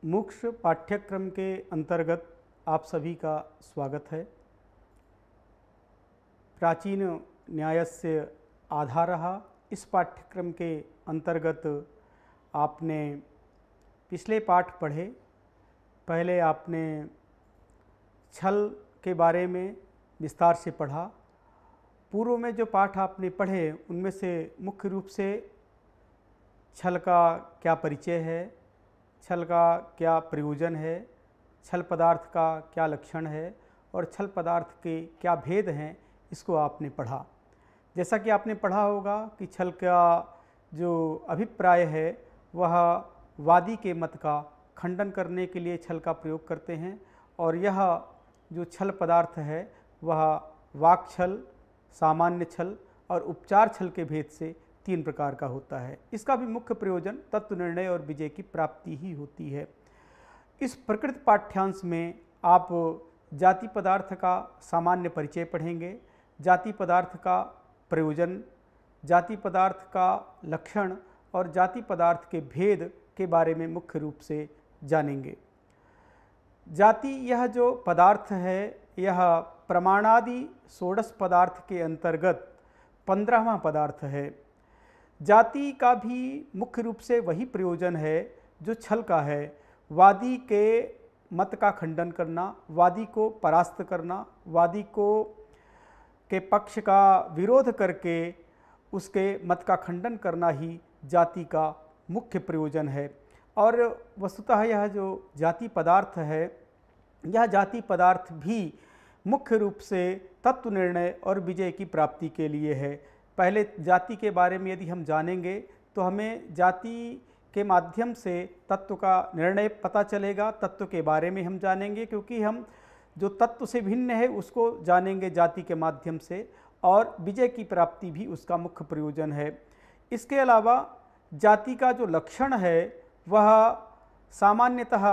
मुख्य पाठ्यक्रम के अंतर्गत आप सभी का स्वागत है। प्राचीन न्यायस्य आधारः इस पाठ्यक्रम के अंतर्गत आपने पिछले पाठ पढ़े। पहले आपने छल के बारे में विस्तार से पढ़ा। पूर्व में जो पाठ आपने पढ़े उनमें से मुख्य रूप से छल का क्या परिचय है, छल का क्या प्रयोजन है, छल पदार्थ का क्या लक्षण है और छल पदार्थ के क्या भेद हैं, इसको आपने पढ़ा। जैसा कि आपने पढ़ा होगा कि छल का जो अभिप्राय है वह वादी के मत का खंडन करने के लिए छल का प्रयोग करते हैं और यह जो छल पदार्थ है वह वाक् छल, सामान्य छल और उपचार छल के भेद से 3 प्रकार का होता है। इसका भी मुख्य प्रयोजन तत्व निर्णय और विजय की प्राप्ति ही होती है। इस प्रकृत पाठ्यांश में आप जाति पदार्थ का सामान्य परिचय पढ़ेंगे, जाति पदार्थ का प्रयोजन, जाति पदार्थ का लक्षण और जाति पदार्थ के भेद के बारे में मुख्य रूप से जानेंगे। जाति यह जो पदार्थ है यह प्रमाणादि षोडश पदार्थ के अंतर्गत 15वां पदार्थ है। जाति का भी मुख्य रूप से वही प्रयोजन है जो छल का है, वादी के मत का खंडन करना, वादी को परास्त करना, वादी को के पक्ष का विरोध करके उसके मत का खंडन करना ही जाति का मुख्य प्रयोजन है। और वस्तुतः यह जो जाति पदार्थ है, यह जाति पदार्थ भी मुख्य रूप से तत्व निर्णय और विजय की प्राप्ति के लिए है। पहले जाति के बारे में यदि हम जानेंगे तो हमें जाति के माध्यम से तत्व का निर्णय पता चलेगा, तत्व के बारे में हम जानेंगे क्योंकि हम जो तत्व से भिन्न है उसको जानेंगे जाति के माध्यम से, और विजय की प्राप्ति भी उसका मुख्य प्रयोजन है। इसके अलावा जाति का जो लक्षण है वह सामान्यतः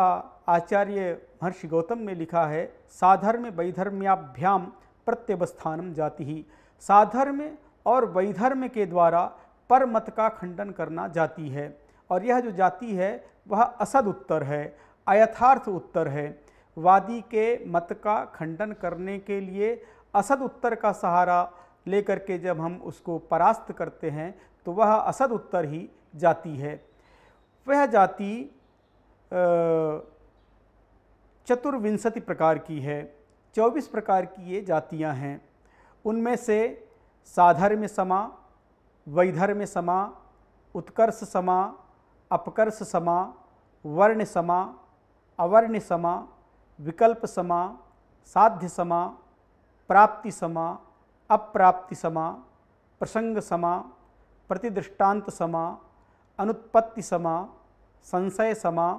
आचार्य महर्षि गौतम ने लिखा है, साधर्म वैधर्म्याभ्याम प्रत्यवस्थानम जाति ही। साधर्म और वैधर्म के द्वारा परमत का खंडन करना जाति है। और यह जो जाति है वह असद उत्तर है, अयथार्थ उत्तर है। वादी के मत का खंडन करने के लिए असद उत्तर का सहारा लेकर के जब हम उसको परास्त करते हैं तो वह असद उत्तर ही जाति है। वह जाति 24 प्रकार की है। 24 प्रकार की ये जातियां हैं। उनमें से साधर्म्य समा, वैधर्म्य समा, उत्कर्ष समा, अपकर्ष समा, वर्ण समा, अवर्ण समा, विकल्प समा, साध्य समा, प्राप्ति समा, अप्राप्ति समा, प्रसंग समा, प्रतिदृष्टांत समा, अनुत्पत्ति समा, संशय समा,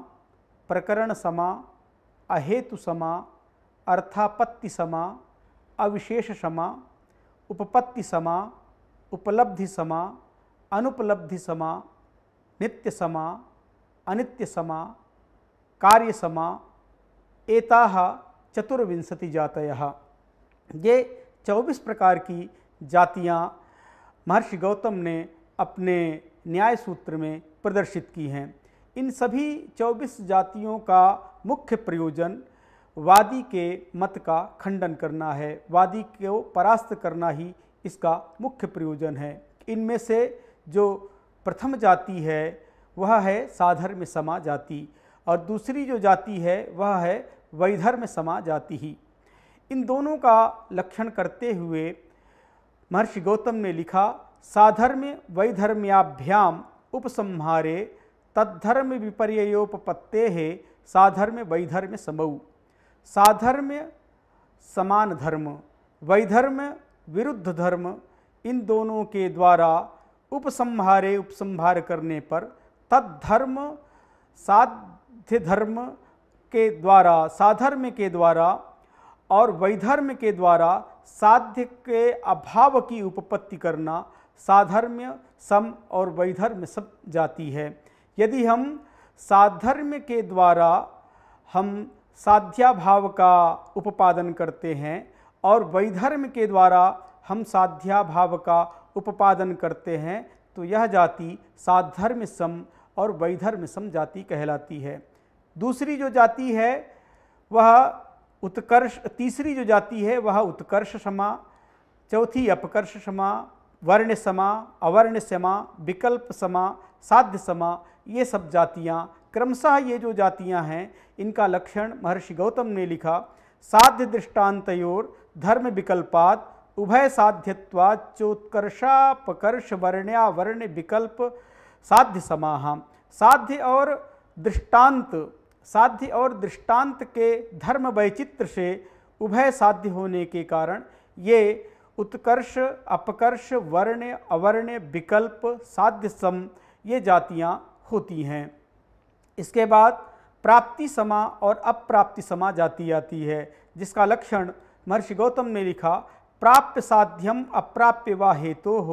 प्रकरण समा, अहेतु समा, अर्थापत्ति समा, अविशेष समा, उपपत्ति समा, उपलब्धि समा, अनुपलब्धि समा, नित्य समा, अनित्य समा, कार्य समा, एताः 24 जातयः। ये 24 प्रकार की जातियाँ महर्षि गौतम ने अपने न्याय सूत्र में प्रदर्शित की हैं। इन सभी 24 जातियों का मुख्य प्रयोजन वादी के मत का खंडन करना है, वादी को परास्त करना ही इसका मुख्य प्रयोजन है। इनमें से जो प्रथम जाति है वह है साधर्म्य समा जाति और दूसरी जो जाति है वह है वैधर्म्य समा जाति ही। इन दोनों का लक्षण करते हुए महर्षि गौतम ने लिखा, साधर्म्य वैधर्म्याभ्याम उपसंहारे तद्धर्म विपर्ययोपपत्तेः साधर्म्य वैधर्म्य समौ। साधर्म्य समान धर्म, वैधर्म्य विरुद्ध धर्म, इन दोनों के द्वारा उपसंहारे उपसंहार करने पर तद्धर्म साध्य धर्म के द्वारा, साधर्म्य के द्वारा और वैधर्म्य के द्वारा साध्य के अभाव की उपपत्ति करना साधर्म्य सम और वैधर्म्य सम जाति है। यदि हम साधर्म्य के द्वारा हम साध्याभाव का उपादन करते हैं और वैधर्म्य के द्वारा हम साध्याभाव का उपादन करते हैं तो यह जाति साधर्म्य सम और वैधर्म्य सम जाति कहलाती है। दूसरी जो जाति है वह उत्कर्ष, तीसरी जो जाति है वह उत्कर्ष समा, चौथी अपकर्ष समा, वर्ण समा, अवर्ण समा, विकल्प समा, साध्य समा, ये सब जातियाँ क्रमशः ये जो जातियाँ हैं इनका लक्षण महर्षि गौतम ने लिखा। साध्य दृष्टान्तयोर धर्म विकल्पात् उभय साध्यत्वात् चोत्कर्षापकर्ष वर्ण्या वर्ण विकल्प साध्य समाह। साध्य और दृष्टांत के धर्म वैचित्र से उभय साध्य होने के कारण ये उत्कर्ष, अपकर्ष, वर्ण, अवर्ण, विकल्प, साध्य सम ये जातियाँ होती हैं। इसके बाद प्राप्ति समा और अप्राप्ति समा जाति आती है, जिसका लक्षण महर्षि गौतम ने लिखा। प्राप्य साध्यम अप्राप्य वा हेतोः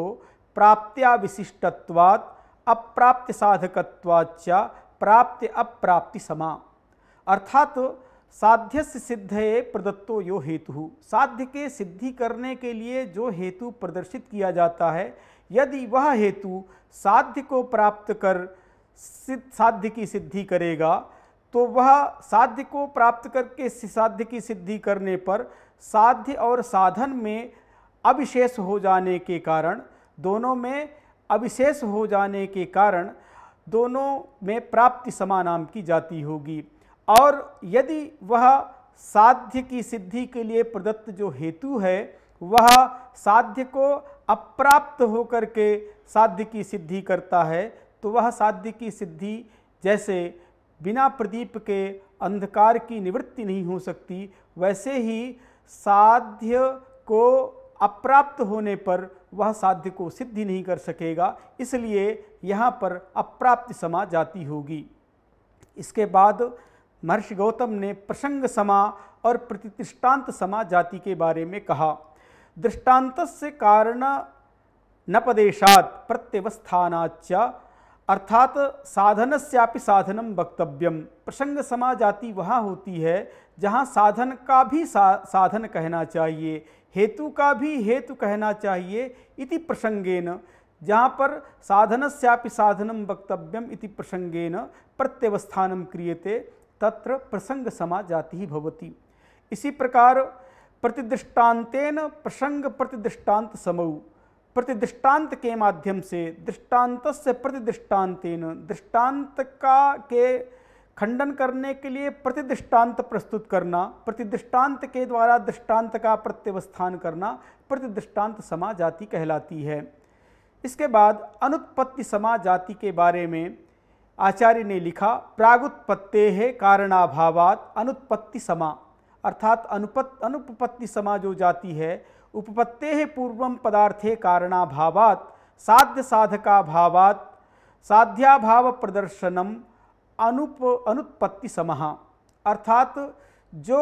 प्राप्त्या विशिष्टत्वात् अप्राप्य साधकत्वाच्च प्राप्ति अप्राप्ति समा। अर्थात साध्य से सिद्धये प्रदत्तो यो हेतु, साध्य के सिद्धि करने के लिए जो हेतु प्रदर्शित किया जाता है, यदि वह हेतु साध्य को प्राप्त कर साध्य की सिद्धि करेगा तो वह साध्य को प्राप्त करके साध्य की सिद्धि करने पर साध्य और साधन में अविशेष हो जाने के कारण, दोनों में अविशेष हो जाने के कारण दोनों में प्राप्ति समा नाम की जाति होगी। और यदि वह साध्य की सिद्धि के लिए प्रदत्त जो हेतु है वह साध्य को अप्राप्त होकर के साध्य की सिद्धि करता है, तो वह साध्य की सिद्धि जैसे बिना प्रदीप के अंधकार की निवृत्ति नहीं हो सकती, वैसे ही साध्य को अप्राप्त होने पर वह साध्य को सिद्धि नहीं कर सकेगा, इसलिए यहाँ पर अप्राप्ति समा जाति होगी। इसके बाद महर्षि गौतम ने प्रसंग समा और प्रतिदृष्टांत समा जाति के बारे में कहा। दृष्टान्तस्य कारण नपदेशात् प्रत्यवस्थानाच्च अर्थात साधनस्यापि साधनम वक्तव्यम। प्रसंग समा जाति वहाँ होती है जहाँ साधन का भी साधन कहना चाहिए, हेतु का भी हेतु कहना चाहिए इति प्रसंगेन, जहाँ पर साधनस्यापि साधनम वक्तव्यम इति प्रसंगेन प्रत्यवस्थानम क्रियते तत्र प्रसंग समा जाति भवति। इसी प्रकार प्रतिदृष्टान्तेन प्रसंग प्रतिदृष्टान्त समौ, प्रतिदृष्टांत के माध्यम से दृष्टांत से प्रतिदृष्टांतेन, दृष्टांत का के खंडन करने के लिए प्रतिदृष्टांत प्रस्तुत करना, प्रतिदृष्टांत के द्वारा दृष्टांत का प्रत्यवस्थान करना प्रतिदृष्टांत समा जाति कहलाती है। इसके बाद अनुत्पत्ति समा जाति के बारे में आचार्य ने लिखा। प्रागुत्पत्तेः कारणाभावात् अनुत्पत्ति समा, अर्थात अनुपपत्ति समा जो जाति है, उपपत्तेः पूर्वं पदार्थे कारणाभावात् साध्य साधकाभावात् साध्याभाव प्रदर्शनम अनुत्पत्ति समः, अर्थात जो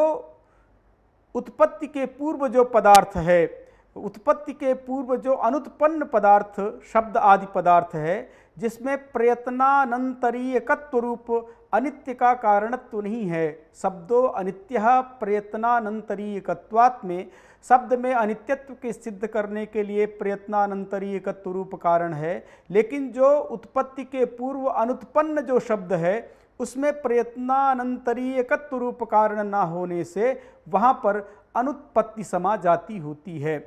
उत्पत्ति के पूर्व जो पदार्थ है, उत्पत्ति के पूर्व जो अनुत्पन्न पदार्थ शब्द आदि पदार्थ है, जिसमें प्रयत्नानंतरीयकत्व रूप अनित्य का कारणत्व नहीं है। शब्दो अनित्यः प्रयत्नानंतरीयकत्वात् में शब्द में अनित्यत्व के सिद्ध करने के लिए प्रयत्नानंतरीयकत्व रूप कारण है, लेकिन जो उत्पत्ति के पूर्व अनुत्पन्न जो शब्द है उसमें प्रयत्नानंतरीयकत्व रूप कारण न होने से वहाँ पर अनुत्पत्ति समा जाति होती है।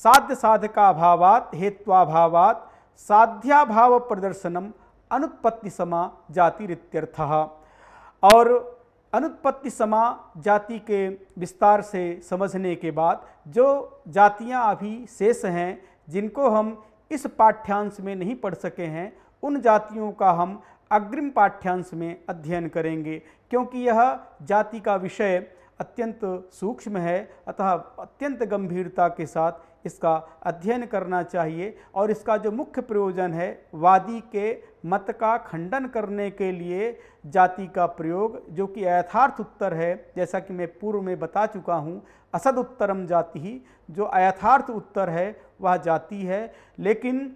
साध्य साधकाभावात् हेत्वाभावात् साध्याभाव प्रदर्शनम अनुत्पत्ति समा जातिरित्यर्थः। और अनुत्पत्ति समा जाति के विस्तार से समझने के बाद जो जातियां अभी शेष हैं, जिनको हम इस पाठ्यांश में नहीं पढ़ सके हैं, उन जातियों का हम अग्रिम पाठ्यांश में अध्ययन करेंगे, क्योंकि यह जाति का विषय अत्यंत सूक्ष्म है, अतः अत्यंत गंभीरता के साथ इसका अध्ययन करना चाहिए। और इसका जो मुख्य प्रयोजन है, वादी के मत का खंडन करने के लिए जाति का प्रयोग, जो कि अयथार्थ उत्तर है, जैसा कि मैं पूर्व में बता चुका हूँ, असद उत्तरम जाति ही, जो अयथार्थ उत्तर है वह जाति है। लेकिन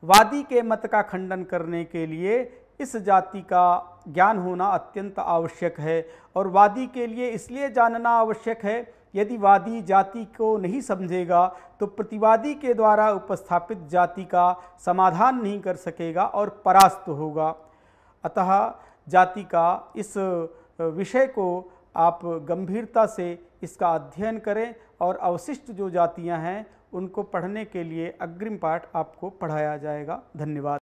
वादी के मत का खंडन करने के लिए इस जाति का ज्ञान होना अत्यंत आवश्यक है। और वादी के लिए इसलिए जानना आवश्यक है, यदि वादी जाति को नहीं समझेगा तो प्रतिवादी के द्वारा उपस्थापित जाति का समाधान नहीं कर सकेगा और परास्त होगा। अतः जाति का इस विषय को आप गंभीरता से इसका अध्ययन करें और अवशिष्ट जो जातियां हैं उनको पढ़ने के लिए अग्रिम पाठ आपको पढ़ाया जाएगा। धन्यवाद।